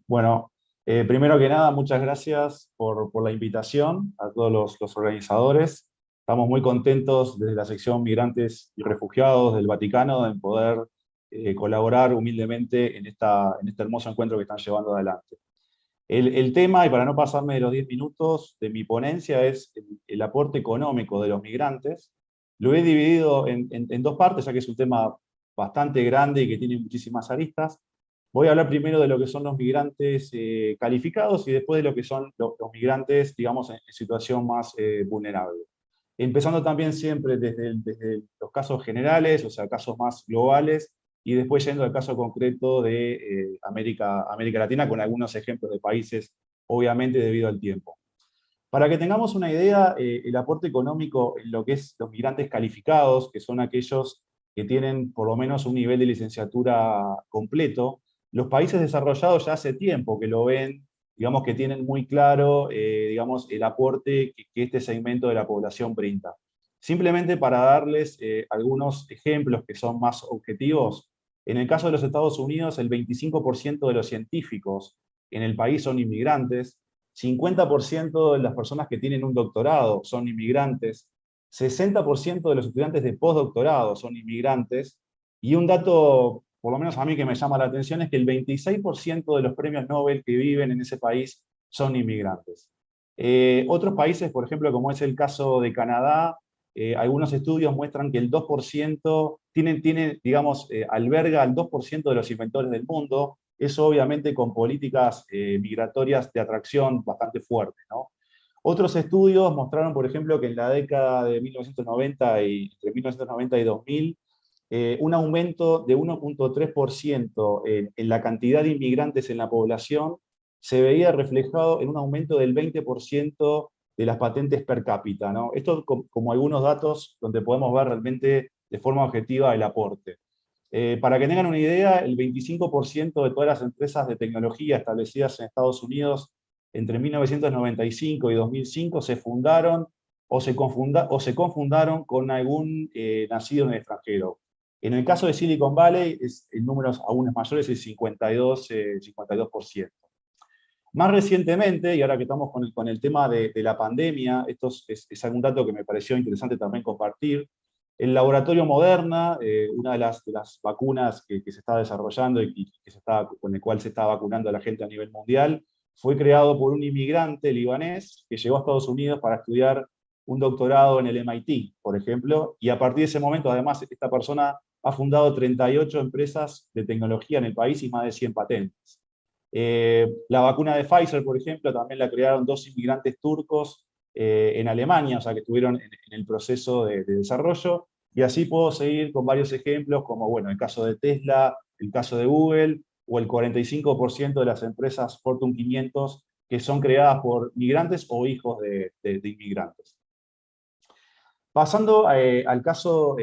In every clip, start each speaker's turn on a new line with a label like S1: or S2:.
S1: Bueno, primero que nada, muchas gracias por la invitación a todos los organizadores. Estamos muy contentos desde la sección Migrantes y Refugiados del Vaticano en poder colaborar humildemente en este hermoso encuentro que están llevando adelante. El tema, y para no pasarme de los 10 minutos de mi ponencia, es el aporte económico de los migrantes. Lo he dividido en dos partes, ya que es un tema bastante grande y que tiene muchísimas aristas. Voy a hablar primero de lo que son los migrantes calificados y después de lo que son los migrantes, digamos, en situación más vulnerable. Empezando también siempre desde los casos generales, o sea, casos más globales, y después yendo al caso concreto de América Latina, con algunos ejemplos de países, obviamente debido al tiempo. Para que tengamos una idea, el aporte económico en lo que es los migrantes calificados, que son aquellos que tienen por lo menos un nivel de licenciatura completo, los países desarrollados ya hace tiempo que lo ven, digamos que tienen muy claro, digamos, el aporte que este segmento de la población brinda. Simplemente para darles algunos ejemplos que son más objetivos, en el caso de los Estados Unidos, el 25% de los científicos en el país son inmigrantes, 50% de las personas que tienen un doctorado son inmigrantes, 60% de los estudiantes de postdoctorado son inmigrantes, y un dato, por lo menos a mí que me llama la atención, es que el 26% de los premios Nobel que viven en ese país son inmigrantes. Otros países, por ejemplo, como es el caso de Canadá, algunos estudios muestran que el 2% digamos, alberga al 2% de los inventores del mundo, eso obviamente con políticas migratorias de atracción bastante fuertes, ¿no? Otros estudios mostraron, por ejemplo, que en la década de 1990 entre 1990 y 2000, un aumento de 1,3% en la cantidad de inmigrantes en la población se veía reflejado en un aumento del 20% de las patentes per cápita, ¿no? Esto como algunos datos donde podemos ver realmente de forma objetiva el aporte. Para que tengan una idea, el 25% de todas las empresas de tecnología establecidas en Estados Unidos entre 1995 y 2005 se fundaron o se confundaron con algún nacido en el extranjero. En el caso de Silicon Valley, el número aún es mayor, es el 52%. Más recientemente, y ahora que estamos con el tema de la pandemia, esto es algún dato que me pareció interesante también compartir. El laboratorio Moderna, una de las vacunas que se está desarrollando y con el cual se está vacunando a la gente a nivel mundial, fue creado por un inmigrante libanés que llegó a Estados Unidos para estudiar un doctorado en el MIT, por ejemplo, y a partir de ese momento, además, esta persona ha fundado 38 empresas de tecnología en el país y más de 100 patentes. La vacuna de Pfizer, por ejemplo, también la crearon dos inmigrantes turcos en Alemania, o sea que estuvieron en el proceso de desarrollo, y así puedo seguir con varios ejemplos, como bueno, el caso de Tesla, el caso de Google, o el 45% de las empresas Fortune 500 que son creadas por migrantes o hijos de inmigrantes. Pasando al caso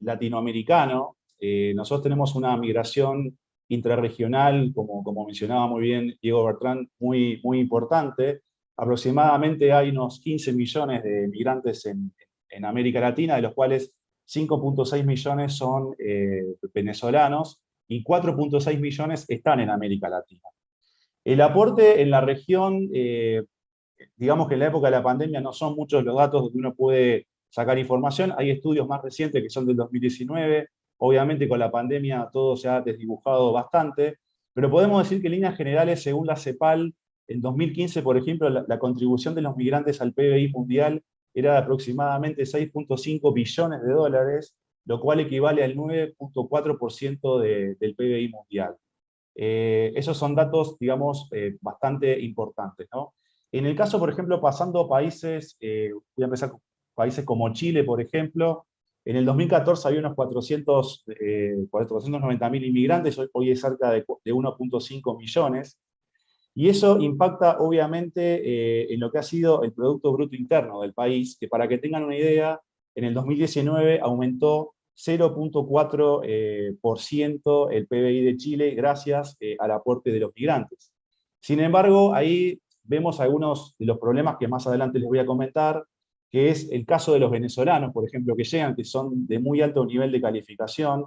S1: latinoamericano, nosotros tenemos una migración intrarregional, como mencionaba muy bien Diego Bertrán, muy importante. Aproximadamente hay unos 15 millones de migrantes en América Latina, de los cuales 5,6 millones son venezolanos y 4,6 millones están en América Latina. El aporte en la región, digamos que en la época de la pandemia no son muchos los datos donde uno puede sacar información. Hay estudios más recientes que son del 2019. Obviamente con la pandemia todo se ha desdibujado bastante, pero podemos decir que en líneas generales, según la CEPAL, en 2015, por ejemplo, la contribución de los migrantes al PBI mundial era de aproximadamente 6,5 billones de dólares, lo cual equivale al 9,4% del PBI mundial. Esos son datos, digamos, bastante importantes, ¿no? En el caso, por ejemplo, pasando a países, voy a empezar con países como Chile, por ejemplo, en el 2014 había unos 490.000 inmigrantes, hoy es cerca de 1,5 millones, y eso impacta obviamente en lo que ha sido el Producto Bruto Interno del país, que para que tengan una idea, en el 2019 aumentó 0,4% el PBI de Chile gracias al aporte de los migrantes. Sin embargo, ahí vemos algunos de los problemas que más adelante les voy a comentar, que es el caso de los venezolanos, por ejemplo, que llegan, que son de muy alto nivel de calificación,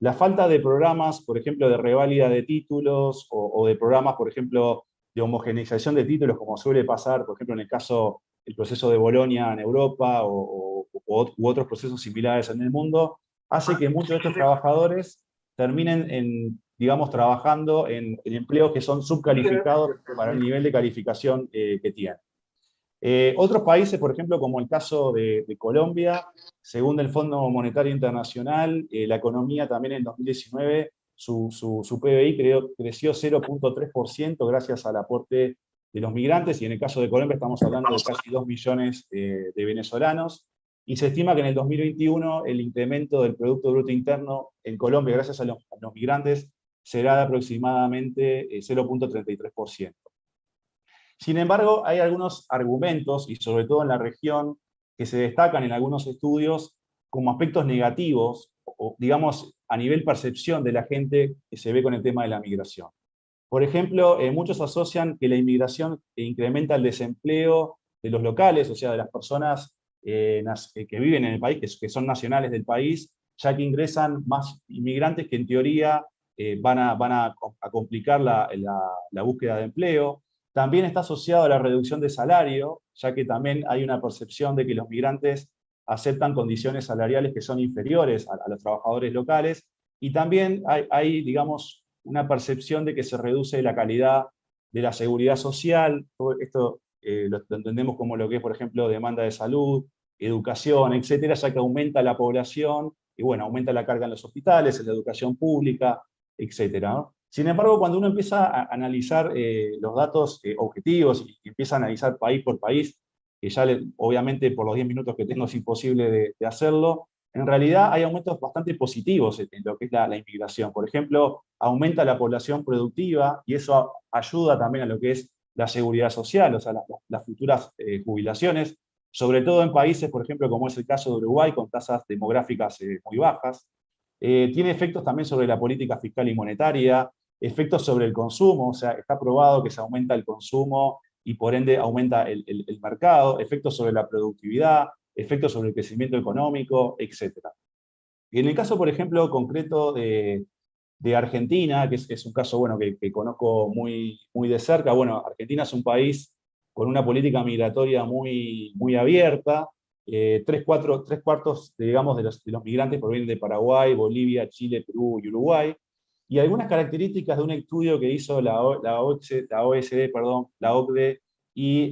S1: La falta de programas, por ejemplo, de reválida de títulos o de programas, por ejemplo, de homogeneización de títulos, como suele pasar, por ejemplo, en el caso del proceso de Bolonia en Europa u otros procesos similares en el mundo, hace que muchos de estos trabajadores terminen digamos, trabajando en empleos que son subcalificados para el nivel de calificación que tienen. Otros países, por ejemplo, como el caso de Colombia, según el Fondo Monetario Internacional, la economía también en 2019, su PBI creció 0,3% gracias al aporte de los migrantes, y en el caso de Colombia estamos hablando de casi 2 millones de venezolanos, y se estima que en el 2021 el incremento del Producto Bruto Interno en Colombia, gracias a los migrantes, será de aproximadamente 0,33%. Sin embargo, hay algunos argumentos, y sobre todo en la región, que se destacan en algunos estudios como aspectos negativos, o digamos, a nivel percepción de la gente que se ve con el tema de la migración. Por ejemplo, muchos asocian que la inmigración incrementa el desempleo de los locales, o sea, de las personas que viven en el país, que son nacionales del país, ya que ingresan más inmigrantes que en teoría van a complicar la búsqueda de empleo. También está asociado a la reducción de salario, ya que también hay una percepción de que los migrantes aceptan condiciones salariales que son inferiores a los trabajadores locales, y también hay, digamos, una percepción de que se reduce la calidad de la seguridad social. Todo esto lo entendemos como lo que es, por ejemplo, demanda de salud, educación, etcétera, ya que aumenta la población y, bueno, aumenta la carga en los hospitales, en la educación pública, etcétera, ¿no? Sin embargo, cuando uno empieza a analizar los datos objetivos y empieza a analizar país por país, que ya obviamente por los 10 minutos que tengo es imposible de hacerlo, en realidad hay aumentos bastante positivos en lo que es la inmigración. Por ejemplo, aumenta la población productiva y eso ayuda también a lo que es la seguridad social, o sea, las futuras jubilaciones, sobre todo en países, por ejemplo, como es el caso de Uruguay, con tasas demográficas muy bajas. Tiene efectos también sobre la política fiscal y monetaria, efectos sobre el consumo, o sea, está probado que se aumenta el consumo y por ende aumenta el mercado, efectos sobre la productividad, efectos sobre el crecimiento económico, etc. Y en el caso, por ejemplo, concreto de Argentina, que es un caso bueno, que conozco muy de cerca, bueno, Argentina es un país con una política migratoria muy abierta. Tres cuartos, digamos, de los migrantes provienen de Paraguay, Bolivia, Chile, Perú y Uruguay. Y algunas características de un estudio que hizo la OECD, perdón, la OCDE y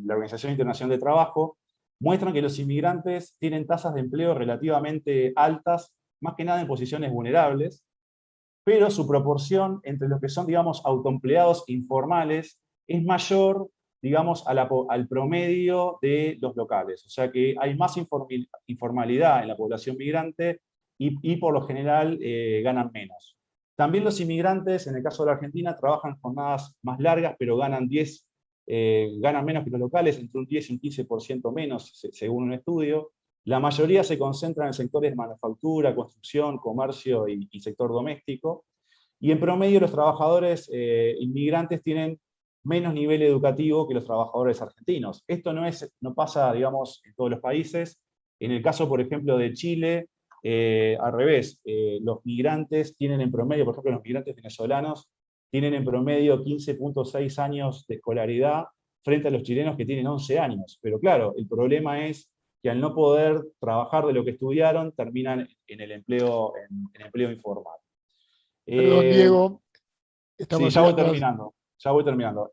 S1: la Organización Internacional de Trabajo, muestran que los inmigrantes tienen tasas de empleo relativamente altas, más que nada en posiciones vulnerables, pero su proporción entre los que son, digamos, autoempleados informales es mayor, digamos, al promedio de los locales. O sea que hay más informalidad en la población migrante y por lo general ganan menos. También los inmigrantes, en el caso de la Argentina, trabajan jornadas más largas, pero ganan menos que los locales, entre un 10 y un 15% menos, según un estudio. La mayoría se concentra en sectores de manufactura, construcción, comercio y sector doméstico. Y en promedio los trabajadores inmigrantes tienen menos nivel educativo que los trabajadores argentinos. Esto no pasa, digamos, en todos los países. En el caso, por ejemplo, de Chile, al revés, los migrantes tienen en promedio, por ejemplo, los migrantes venezolanos, tienen en promedio 15,6 años de escolaridad frente a los chilenos que tienen 11 años. Pero claro, el problema es que al no poder trabajar de lo que estudiaron, terminan en el empleo informal.
S2: Perdón, Diego,
S1: Sí,
S2: estamos
S1: ya voy
S2: llegando al...
S1: terminando. Ya voy terminando.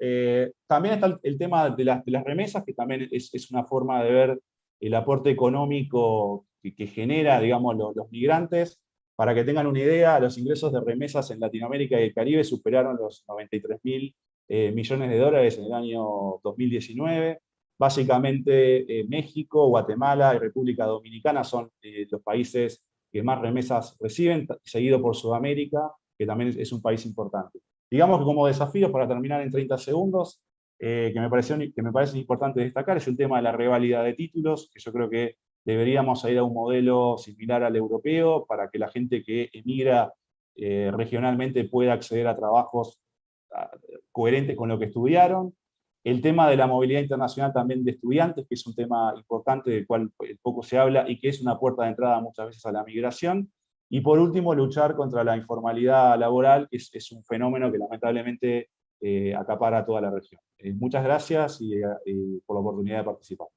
S1: También está el tema de las remesas, que también es una forma de ver el aporte económico que genera, digamos, los migrantes. Para que tengan una idea, los ingresos de remesas en Latinoamérica y el Caribe superaron los 93.000 millones de dólares en el año 2019. Básicamente, México, Guatemala y República Dominicana son los países que más remesas reciben, seguido por Sudamérica, que también es un país importante. Digamos que como desafíos, para terminar en 30 segundos, que me parecen importantes destacar, es el tema de la reválida de títulos, que yo creo que deberíamos ir a un modelo similar al europeo para que la gente que emigra regionalmente pueda acceder a trabajos coherentes con lo que estudiaron. El tema de la movilidad internacional también de estudiantes, que es un tema importante del cual poco se habla y que es una puerta de entrada muchas veces a la migración. Y por último, luchar contra la informalidad laboral, que es un fenómeno que lamentablemente acapara toda la región. Muchas gracias y por la oportunidad de participar.